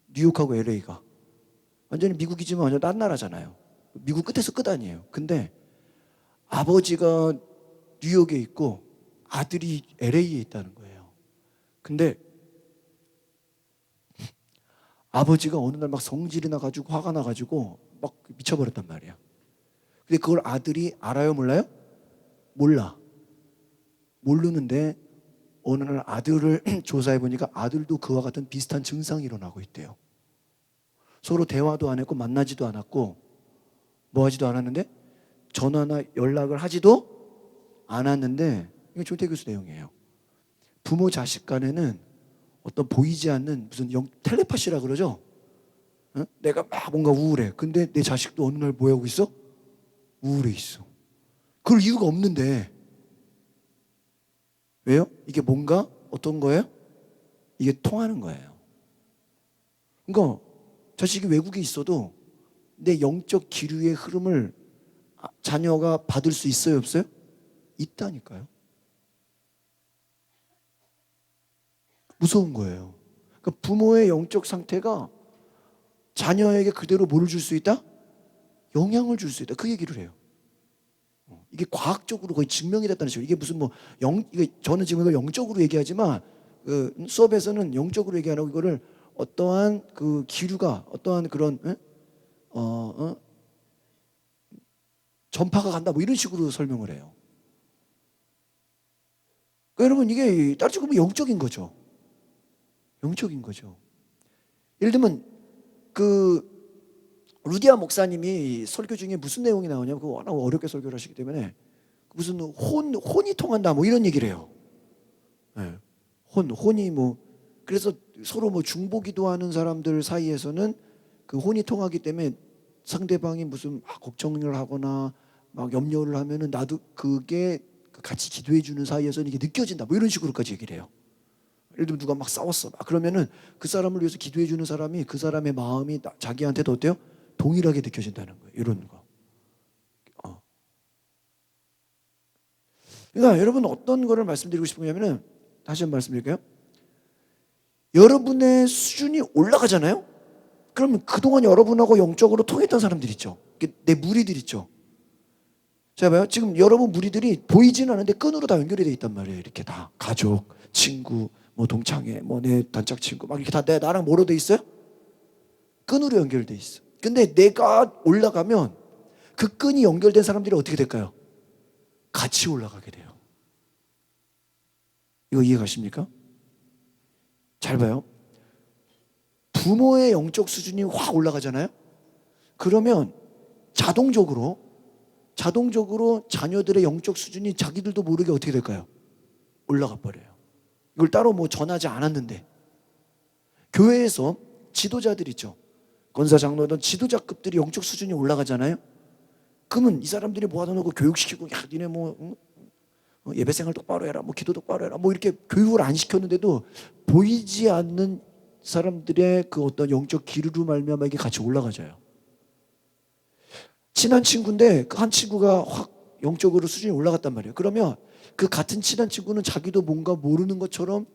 뉴욕하고 LA가 완전히 미국이지만 완전 딴 나라잖아요. 미국 끝에서 끝 아니에요. 근데 아버지가 뉴욕에 있고 아들이 LA에 있다는 거예요. 근데 아버지가 어느 날 막 성질이 나가지고 화가 나가지고 막 미쳐버렸단 말이야. 근데 그걸 아들이 알아요, 몰라요? 몰라. 모르는데 어느 날 아들을 조사해 보니까 아들도 그와 같은 비슷한 증상이 일어나고 있대요. 서로 대화도 안 했고 만나지도 않았고 뭐 하지도 않았는데 전화나 연락을 하지도 않았는데, 이게 조태 교수 내용이에요. 부모 자식 간에는 어떤 보이지 않는 무슨 텔레파시라 그러죠. 응? 내가 막 뭔가 우울해. 근데 내 자식도 어느 날 뭐 하고 있어? 우울해 있어. 그럴 이유가 없는데. 왜요? 이게 뭔가 어떤 거예요? 이게 통하는 거예요. 그러니까 자식이 외국에 있어도 내 영적 기류의 흐름을 자녀가 받을 수 있어요, 없어요? 있다니까요. 무서운 거예요. 그러니까 부모의 영적 상태가 자녀에게 그대로 뭐를 줄 수 있다? 영향을 줄 수 있다. 그 얘기를 해요. 이게 과학적으로 거의 증명이 됐다는 식으로. 이게 무슨 이게 저는 지금 이걸 영적으로 얘기하지만 수업에서는 영적으로 얘기 안 하고 이거를 어떠한 그 기류가 어떠한 그런 전파가 간다 뭐 이런 식으로 설명을 해요. 그러니까 여러분 이게 따지고 보면 영적인 거죠. 영적인 거죠. 예를 들면 그 루디아 목사님이 설교 중에 무슨 내용이 나오냐면 그거 워낙 어렵게 설교를 하시기 때문에 무슨 혼이 통한다 뭐 이런 얘기를 해요. 네. 혼이 뭐 그래서 서로 뭐 중보기도 하는 사람들 사이에서는 그 혼이 통하기 때문에 상대방이 무슨 걱정을 하거나 막 염려를 하면은 나도 그게 같이 기도해 주는 사이에서는 이게 느껴진다 뭐 이런 식으로까지 얘기를 해요. 예를 들면 누가 막 싸웠어 막 그러면은 그 사람을 위해서 기도해 주는 사람이 그 사람의 마음이 자기한테도 어때요? 동일하게 느껴진다는 거예요. 이런 거. 그러니까 여러분 어떤 거를 말씀드리고 싶으냐면은 다시 한번 말씀드릴게요. 여러분의 수준이 올라가잖아요. 그러면 그동안 여러분하고 영적으로 통했던 사람들 있죠. 내 무리들 있죠. 자 봐요. 지금 여러분 무리들이 보이지는 않는데 끈으로 다 연결이 돼 있단 말이에요. 이렇게 다 가족, 친구, 뭐 동창회, 뭐 내 단짝 친구 막 이렇게 다 나랑 뭐로 돼 있어요? 끈으로 연결돼 있어. 근데 내가 올라가면 그 끈이 연결된 사람들이 어떻게 될까요? 같이 올라가게 돼요. 이거 이해가십니까? 잘 봐요. 부모의 영적 수준이 확 올라가잖아요. 그러면 자동적으로 자녀들의 영적 수준이 자기들도 모르게 어떻게 될까요? 올라가 버려요. 이걸 따로 뭐 전하지 않았는데 교회에서 지도자들 있죠. 권사 장로든 지도자급들이 영적 수준이 올라가잖아요. 그러면 이 사람들이 모아놓고 교육시키고 야 니네 뭐 예배생활 똑바로 해라 뭐 기도 똑바로 해라 뭐 이렇게 교육을 안 시켰는데도 보이지 않는 사람들의 그 어떤 영적 기류로 말미암아 이게 같이 올라가져요. 친한 친구인데 그 한 친구가 확 영적으로 수준이 올라갔단 말이에요. 그러면 그 같은 친한 친구는 자기도 뭔가 모르는 것처럼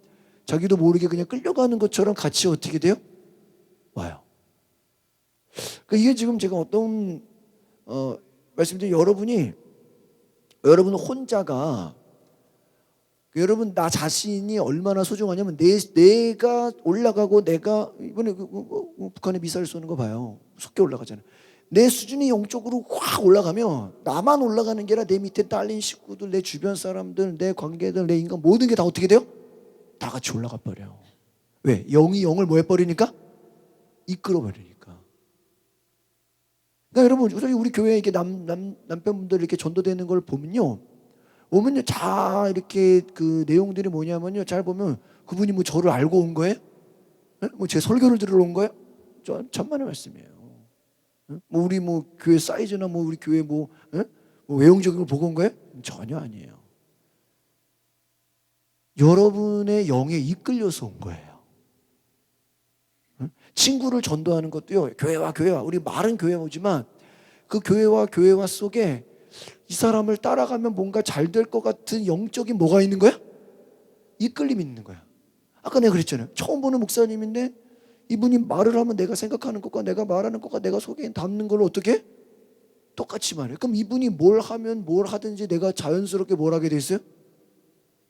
자기도 모르게 그냥 끌려가는 것처럼 같이 어떻게 돼요? 와요. 그러니까 이게 지금 제가 어떤 말씀드린 여러분 혼자가 여러분 나 자신이 얼마나 소중하냐면 내가 올라가고 내가 이번에 북한에 미사일 쏘는 거 봐요. 속게 올라가잖아요. 내 수준이 영적으로 확 올라가면 나만 올라가는 게 아니라 내 밑에 딸린 식구들, 내 주변 사람들, 내 관계들, 내 인간 모든 게 다 어떻게 돼요? 다 같이 올라가 버려요. 왜? 영이 영을 뭐 해버리니까? 이끌어 버리니까. 그러니까 여러분 우리 교회에 이렇게 남편분들 이렇게 전도되는 걸 보면요. 자 이렇게 그 내용들이 뭐냐면요. 잘 보면 그분이 뭐 저를 알고 온 거예요? 뭐 제 설교를 들으러 온 거예요? 천만의 말씀이에요. 뭐 우리 뭐 교회 사이즈나 뭐 우리 교회 뭐 외형적인 걸 보고 온 거예요? 전혀 아니에요. 여러분의 영에 이끌려서 온 거예요. 친구를 전도하는 것도요. 교회와 우리 말은 교회 오지만 그 교회와 속에 이 사람을 따라가면 뭔가 잘 될 것 같은 영적인 뭐가 있는 거야? 이끌림이 있는 거야. 아까 내가 그랬잖아요. 처음 보는 목사님인데 이분이 말을 하면 내가 생각하는 것과 내가 말하는 것과 내가 속에 담는 걸 어떻게 해? 똑같이 말해. 그럼 이분이 뭘 하면 뭘 하든지 내가 자연스럽게 뭘 하게 돼 있어요?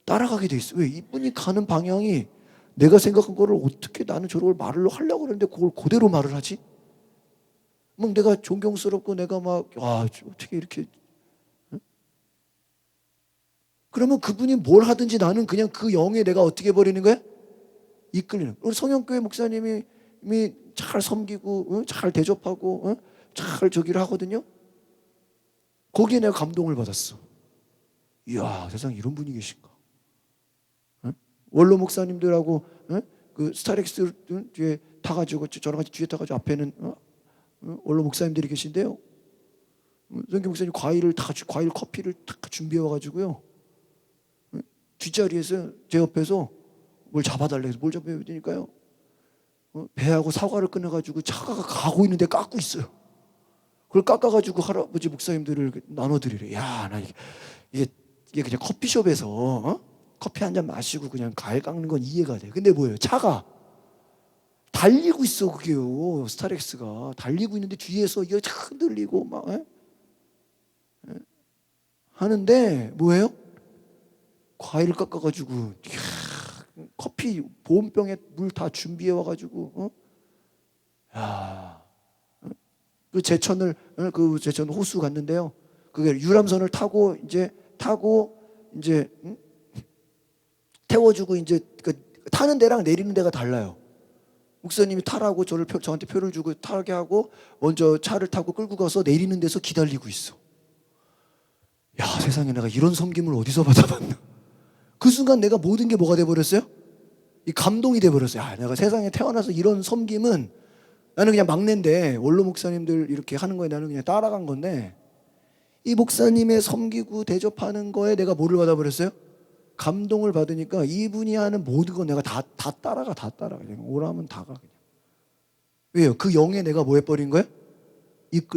따라가게 돼 있어요. 왜? 이분이 가는 방향이 내가 생각한 거를 어떻게 나는 저걸 말로 하려고 그러는데 그걸 그대로 말을 하지? 막 내가 존경스럽고 내가 막 어떻게 이렇게 그러면 그분이 뭘 하든지 나는 그냥 그 영에 내가 어떻게 해버리는 거야? 이끌리는. 우리 성형교회 목사님이 잘 섬기고 잘 대접하고 잘 저기를 하거든요. 거기에 내가 감동을 받았어. 이야, 세상에 이런 분이 계신가. 원로 목사님들하고 그 스타렉스 뒤에 타가지고 저랑 같이 뒤에 타가지고 앞에는 원로 목사님들이 계신데요. 성경 목사님 과일 커피를 다 준비해 와가지고요. 뒷자리에서 제 옆에서 뭘 잡아달래 해서 뭘 잡아야 되니까요. 배하고 사과를 끊어가지고 차가 가고 있는데 깎고 있어요. 그걸 깎아가지고 할아버지 목사님들을 나눠드리래. 야, 나 이게 그냥 커피숍에서 커피 한 잔 마시고 그냥 과일 깎는 건 이해가 돼. 근데 뭐예요? 차가 달리고 있어. 그게요. 스타렉스가 달리고 있는데 뒤에서 이거 흔들리고 막 하는데 뭐예요? 과일을 깎아가지고 커피 보온병에 물 다 준비해 와가지고 그 제천 호수 갔는데요. 그게 유람선을 타고 이제 태워주고 이제 그 타는 데랑 내리는 데가 달라요. 목사님이 타라고 저한테 표를 주고 타게 하고 먼저 차를 타고 끌고 가서 내리는 데서 기다리고 있어. 야, 세상에 내가 이런 섬김을 어디서 받아봤나. 그 순간 내가 모든 게 뭐가 돼버렸어요? 이 감동이 돼버렸어요. 야, 내가 세상에 태어나서 이런 섬김은 나는 그냥 막내인데 원로 목사님들 이렇게 하는 거에 나는 그냥 따라간 건데 이 목사님의 섬기고 대접하는 거에 내가 뭐를 받아버렸어요? 감동을 받으니까 이분이 하는 모든 거 내가 다 따라가. 그냥 오라면 다 가. 그냥. 왜요? 그 영에 내가 뭐 해버린 거야?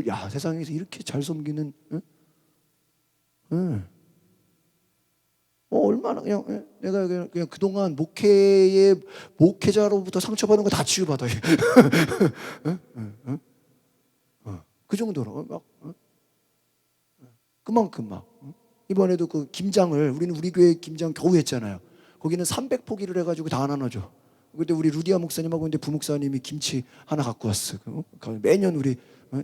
야, 세상에서 이렇게 잘 섬기는 얼마나 내가 그냥 그동안 목회자로부터 상처받은 거 다 치유받아요. 그 정도로 그만큼 막 이번에도 그 김장을 우리 교회 김장 겨우 했잖아요. 거기는 300포기를 해가지고 다 나눠줘. 그때 우리 루디아 목사님하고 이제 부목사님이 김치 하나 갖고 왔어. 매년 우리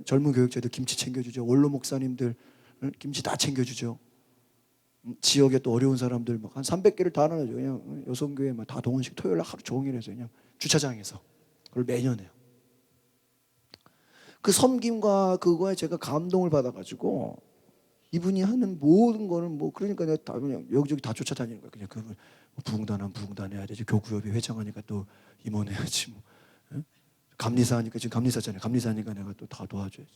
젊은 교육자들 김치 챙겨주죠. 원로 목사님들 김치 다 챙겨주죠. 지역에 또 어려운 사람들 막 한 300개를 다 나눠줘. 그냥 여성교회 막 다 동원식 토요일 날 하루 종일 해서 그냥 주차장에서 그걸 매년 해요. 그 섬김과 그거에 제가 감동을 받아가지고 이분이 하는 모든 거는 뭐 그러니까 내가 다 그냥 여기저기 다 쫓아다니는 거야. 그냥 그걸 부흥단해야 되지. 교구협의 회장하니까 또 임원해야지 뭐. 감리사 하니까 지금 감리사잖아요. 감리사니까 내가 또 다 도와줘야지.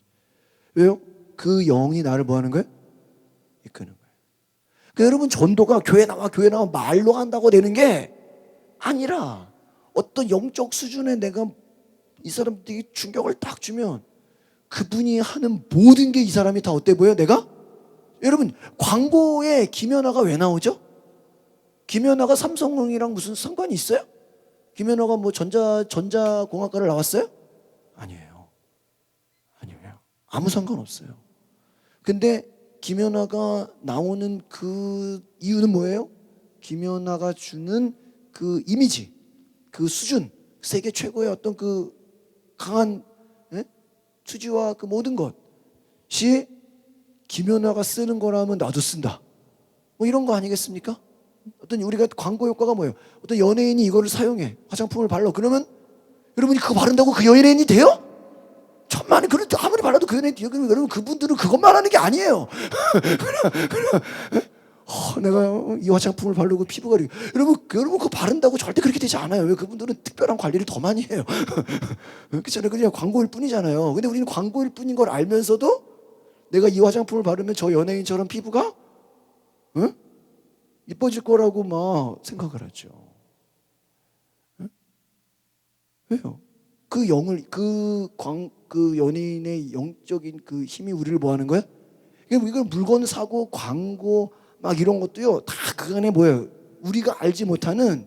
왜요? 그 영이 나를 뭐 하는 거예요? 이끄는 거예요. 그러니까 여러분 전도가 교회 나와 말로 한다고 되는 게 아니라 어떤 영적 수준에 내가 이 사람들이 충격을 딱 주면 그분이 하는 모든 게 이 사람이 다 어때 보여? 내가? 여러분 광고에 김연아가 왜 나오죠? 김연아가 삼성이랑 무슨 상관이 있어요? 김연아가 뭐 전자공학과를 나왔어요? 아니에요. 아무 상관없어요. 근데 김연아가 나오는 그 이유는 뭐예요? 김연아가 주는 그 이미지, 그 수준, 세계 최고의 어떤 그 강한 투지와 그 모든 것이 김연아가 쓰는 거라면 나도 쓴다. 뭐 이런 거 아니겠습니까? 어떤 우리가 광고 효과가 뭐예요? 어떤 연예인이 이거를 사용해 화장품을 발라. 그러면 여러분이 그거 바른다고 그 연예인이 돼요? 천만에 그런데 아무리 발라도 그 연예인이 돼요. 그러면 여러분 그분들은 그것만 하는 게 아니에요. 내가 이 화장품을 바르고 피부가 여러분 그거 바른다고 절대 그렇게 되지 않아요. 왜? 그분들은 특별한 관리를 더 많이 해요. 그렇잖아요. 그냥 광고일 뿐이잖아요. 근데 우리는 광고일 뿐인 걸 알면서도 내가 이 화장품을 바르면 저 연예인처럼 피부가 이뻐질 거라고 막 생각을 하죠. 왜요? 그 연예인의 영적인 그 힘이 우리를 뭐 하는 거야? 이걸 물건 사고 광고 막 이런 것도요, 다 그 안에 뭐예요? 우리가 알지 못하는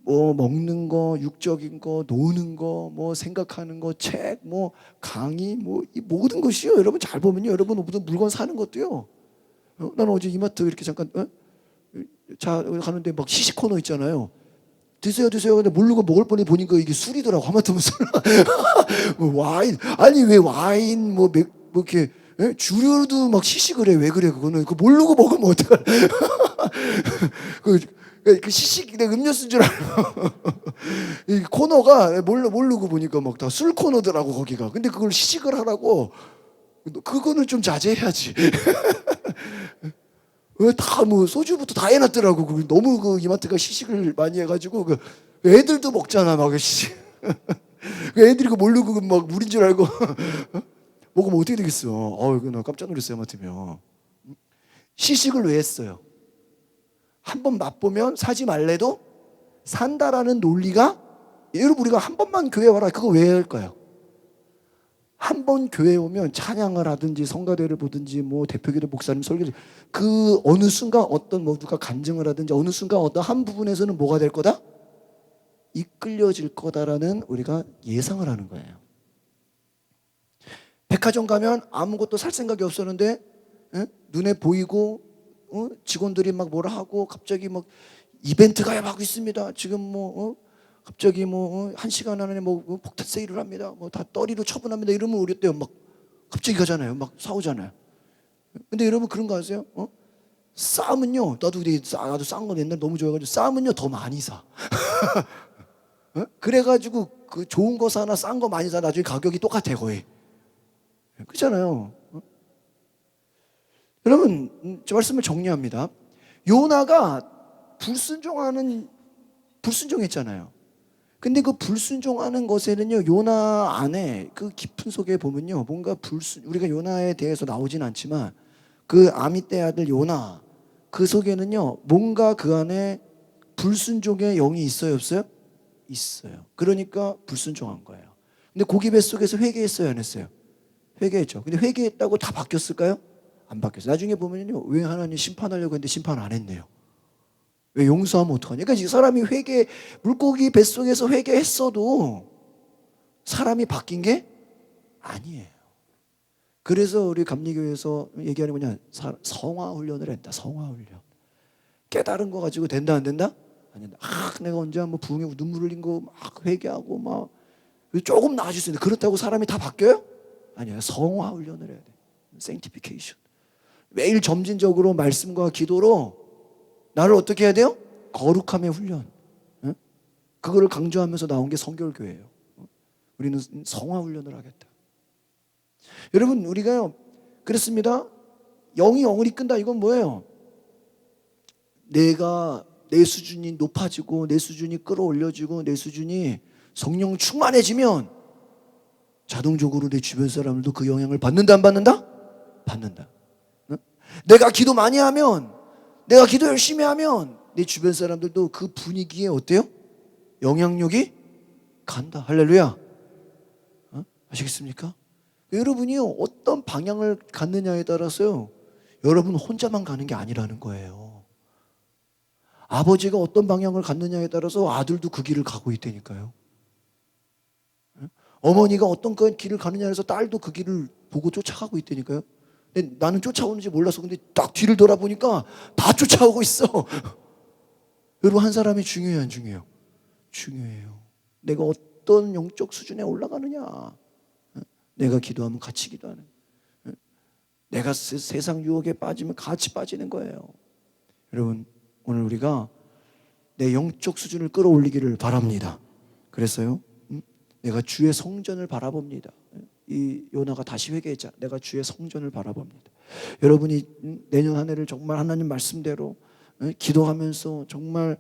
뭐 먹는 거, 육적인 거, 노는 거, 뭐 생각하는 거, 책, 뭐 강의, 뭐 이 모든 것이요. 여러분 잘 보면요, 여러분 무슨 물건 사는 것도요. 나는 어제 이마트 이렇게 잠깐 자 가는데 막 시식 코너 있잖아요. 드세요. 근데 모르고 먹을 뻔히 보니까 이게 술이더라고. 하마터면 술. 뭐 와인. 아니 왜 와인 뭐 이렇게 주류도 막 시식을 해. 왜 그래 그거는. 그 모르고 먹으면 어떡할. 그 시식 내 음료수인 줄 알고. 이 코너가 모르고 보니까 막 다 술 코너더라고 거기가. 근데 그걸 시식을 하라고. 그거는 좀 자제해야지. 다 뭐 소주부터 다 해놨더라고. 너무 그 이마트가 시식을 많이 해가지고 그 애들도 먹잖아 막 시식. 그 애들이 그 모르고 막 물인 줄 알고 먹으면 어떻게 되겠어? 나 깜짝 놀랐어요 이마트면. 시식을 왜 했어요? 한번 맛보면 사지 말래도 산다라는 논리가 여러분 우리가 한 번만 교회 와라 그거 왜 할까요? 한 번 교회 오면 찬양을 하든지 성가대를 보든지 뭐 대표기도 목사님 설교 그 어느 순간 어떤 모두가 간증을 하든지 어느 순간 어떤 한 부분에서는 뭐가 될 거다? 이끌려질 거다라는 우리가 예상을 하는 거예요. 백화점 가면 아무것도 살 생각이 없었는데 눈에 보이고 직원들이 막 뭐라 하고 갑자기 막 이벤트가 하고 있습니다. 지금 뭐 갑자기 뭐 1시간 안에 뭐 폭탄 세일을 합니다. 뭐 다 떠리로 처분합니다. 이러면 우리 때요 막 갑자기 가잖아요. 막 싸우잖아요. 근데 여러분 그런 거 아세요? 싸움은요. 나도 싼 거 옛날에 너무 좋아해가지고 싸움은요 더 많이 사. 그래가지고 그 좋은 거 사나 싼 거 많이 사 나중에 가격이 똑같아 거의. 그렇잖아요. 여러분 저 말씀을 정리합니다. 요나가 불순종했잖아요. 근데 그 불순종하는 것에는요 요나 안에 그 깊은 속에 보면요 뭔가 우리가 요나에 대해서 나오진 않지만 그 아미떼 아들 요나 그 속에는요 뭔가 그 안에 불순종의 영이 있어요 없어요? 있어요. 그러니까 불순종한 거예요. 근데 고기 뱃속에서 회개했어요 안 했어요? 회개했죠. 근데 회개했다고 다 바뀌었을까요? 안 바뀌었어요. 나중에 보면요 왜 하나님 심판하려고 했는데 심판 안 했네요. 왜 용서하면 어떡하냐? 그러니까 이 사람이 물고기 뱃속에서 회개했어도 사람이 바뀐 게 아니에요. 그래서 우리 감리교회에서 얘기하는 뭐냐? 성화 훈련을 했다. 성화 훈련. 깨달은 거 가지고 된다 안 된다? 안 된다. 내가 언제 한번 부흥에 눈물 흘린 거 막 회개하고 막 조금 나아질 수 있는데 그렇다고 사람이 다 바뀌어요? 아니에요. 성화 훈련을 해야 돼. sanctification. 매일 점진적으로 말씀과 기도로 나를 어떻게 해야 돼요? 거룩함의 훈련. 그거를 강조하면서 나온 게 성결교회예요. 우리는 성화 훈련을 하겠다. 여러분 우리가요 그렇습니다. 영이 영을 이끈다 이건 뭐예요? 내 수준이 높아지고 내 수준이 끌어올려지고 내 수준이 성령 충만해지면 자동적으로 내 주변 사람들도 그 영향을 받는다 안 받는다? 받는다. 내가 기도 많이 하면 내가 기도 열심히 하면 내 주변 사람들도 그 분위기에 어때요? 영향력이 간다. 할렐루야. 아시겠습니까? 여러분이요 어떤 방향을 갖느냐에 따라서요 여러분 혼자만 가는 게 아니라는 거예요. 아버지가 어떤 방향을 갖느냐에 따라서 아들도 그 길을 가고 있다니까요. 어머니가 어떤 길을 가느냐에 따라서 딸도 그 길을 보고 쫓아가고 있다니까요. 근데 나는 쫓아오는지 몰라서 근데 딱 뒤를 돌아보니까 다 쫓아오고 있어. 여러분 한 사람이 중요해요, 안 중요해요? 중요해요. 내가 어떤 영적 수준에 올라가느냐. 내가 기도하면 같이 기도하는. 내가 세상 유혹에 빠지면 같이 빠지는 거예요. 여러분 오늘 우리가 내 영적 수준을 끌어올리기를 바랍니다. 그래서요, 내가 주의 성전을 바라봅니다. 이 요나가 다시 회개했잖아. 내가 주의 성전을 바라봅니다. 여러분이 내년 한 해를 정말 하나님 말씀대로 기도하면서 정말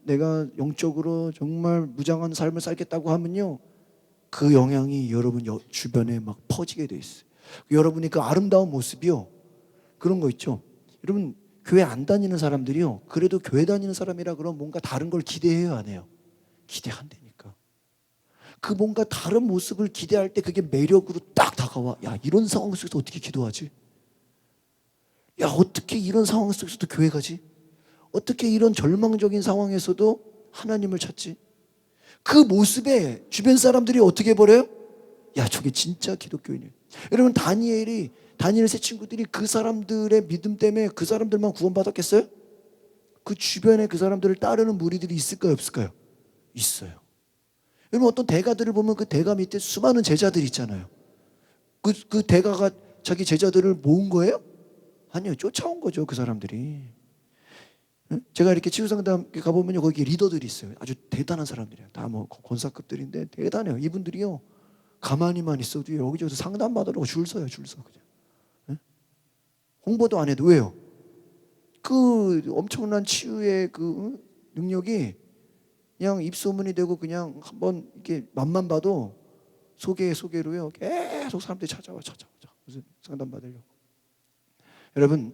내가 영적으로 정말 무장한 삶을 살겠다고 하면요, 그 영향이 여러분 주변에 막 퍼지게 돼 있어요. 여러분이 그 아름다운 모습이요, 그런 거 있죠. 여러분 교회 안 다니는 사람들이요, 그래도 교회 다니는 사람이라 그러면 뭔가 다른 걸 기대해요, 안 해요? 기대한다니까. 그 뭔가 다른 모습을 기대할 때 그게 매력으로 딱 다가와. 야, 이런 상황 속에서 어떻게 기도하지? 야, 어떻게 이런 상황 속에서도 교회 가지? 어떻게 이런 절망적인 상황에서도 하나님을 찾지? 그 모습에 주변 사람들이 어떻게 버려요? 야, 저게 진짜 기독교인이에요. 여러분 다니엘 세 친구들이 그 사람들의 믿음 때문에 그 사람들만 구원받았겠어요? 그 주변에 그 사람들을 따르는 무리들이 있을까요, 없을까요? 있어요. 여러분 어떤 대가들을 보면 그 대가 밑에 수많은 제자들이 있잖아요. 그 대가가 자기 제자들을 모은 거예요? 아니요, 쫓아온 거죠, 그 사람들이. 제가 이렇게 치유상담 가보면요, 거기 리더들이 있어요. 아주 대단한 사람들이에요. 다 뭐 권사급들인데 대단해요. 이분들이요, 가만히만 있어도 여기저기서 상담 받으려고 줄 서요, 줄 서. 그냥 홍보도 안 해도. 왜요? 그 엄청난 치유의 그 능력이 그냥 입소문이 되고 그냥 한번 이렇게 맛만 봐도 소개로요 계속 사람들이 찾아와 무슨 상담 받으려고. 여러분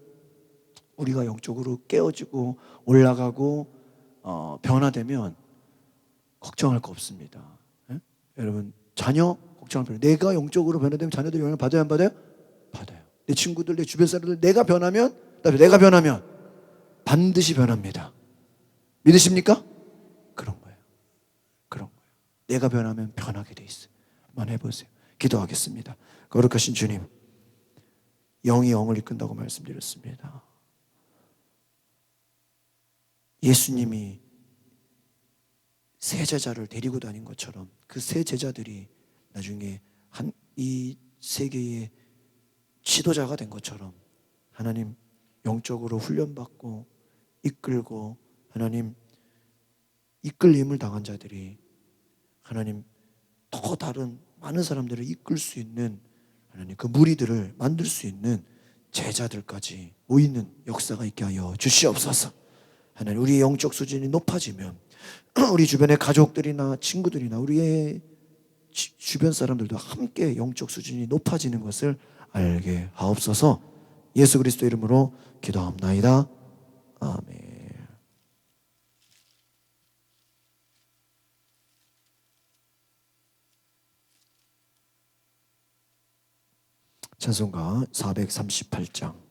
우리가 영적으로 깨어지고 올라가고 변화되면 걱정할 거 없습니다. 예? 여러분 자녀 걱정할 필요. 내가 영적으로 변화되면 자녀들이 영향을 받아요, 안 받아요? 받아요. 내 친구들, 내 주변 사람들, 내가 변하면 반드시 변합니다. 믿으십니까? 그런 거예요. 그런 거예요. 내가 변하면 변하게 돼 있어요. 한번 해보세요. 기도하겠습니다. 거룩하신 주님, 영이 영을 이끈다고 말씀드렸습니다. 예수님이 세 제자를 데리고 다닌 것처럼 그 세 제자들이 나중에 이 세계의 지도자가 된 것처럼 하나님 영적으로 훈련받고 이끌고 하나님 이끌림을 당한 자들이 하나님 더 다른 많은 사람들을 이끌 수 있는 하나님 그 무리들을 만들 수 있는 제자들까지 모이는 역사가 있게 하여 주시옵소서. 하나님 우리의 영적 수준이 높아지면 우리 주변의 가족들이나 친구들이나 우리의 주변 사람들도 함께 영적 수준이 높아지는 것을 알게 하옵소서. 예수 그리스도 이름으로 기도합나이다. 아멘. 찬송가 438장